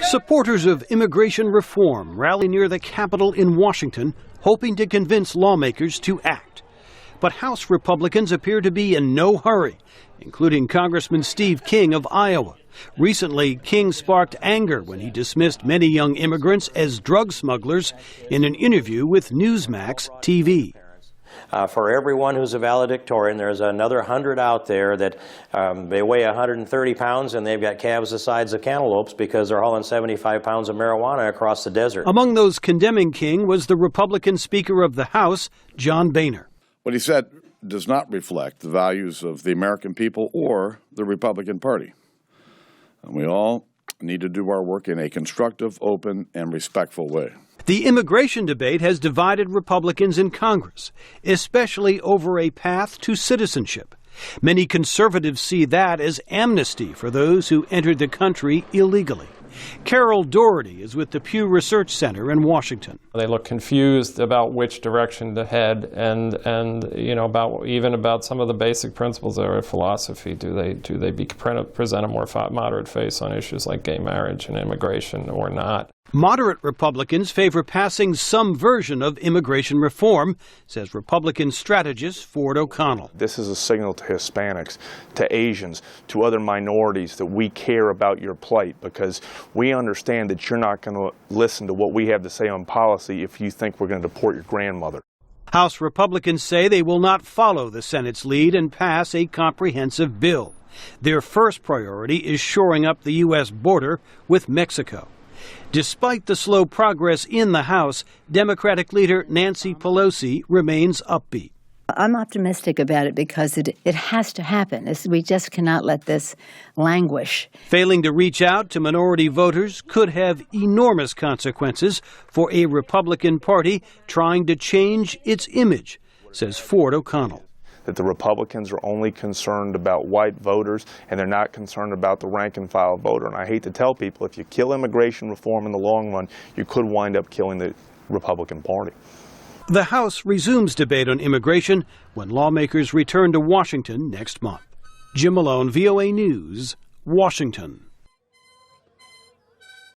Supporters of immigration reform rally near the Capitol in Washington, hoping to convince lawmakers to act. But House Republicans appear to be in no hurry, including Congressman Steve King of Iowa. Recently, King sparked anger when he dismissed many young immigrants as drug smugglers in an interview with Newsmax TV. For everyone who's a valedictorian, there's another 100 out there that they weigh 130 pounds and they've got calves the size of cantaloupes because they're hauling 75 pounds of marijuana across the desert. Among those condemning King was the Republican Speaker of the House, John Boehner. What he said does not reflect the values of the American people or the Republican Party. And we all need to do our work in a constructive, open, and respectful way. The immigration debate has divided Republicans in Congress, especially over a path to citizenship. Many conservatives see that as amnesty for those who entered the country illegally. Carol Doherty is with the Pew Research Center in Washington. They look confused about which direction to head, and about some of the basic principles of our philosophy. Do they present a more moderate face on issues like gay marriage and immigration or not? Moderate Republicans favor passing some version of immigration reform, says Republican strategist Ford O'Connell. This is a signal to Hispanics, to Asians, to other minorities that we care about your plight, because we understand that you're not going to listen to what we have to say on policy if you think we're going to deport your grandmother. House Republicans say they will not follow the Senate's lead and pass a comprehensive bill. Their first priority is shoring up the U.S. border with Mexico. Despite the slow progress in the House, Democratic leader Nancy Pelosi remains upbeat. I'm optimistic about it because it has to happen. We just cannot let this languish. Failing to reach out to minority voters could have enormous consequences for a Republican Party trying to change its image, says Ford O'Connell. That the Republicans are only concerned about white voters and they're not concerned about the rank and file voter. And I hate to tell people, if you kill immigration reform in the long run, you could wind up killing the Republican Party. The House resumes debate on immigration when lawmakers return to Washington next month. Jim Malone, VOA News, Washington.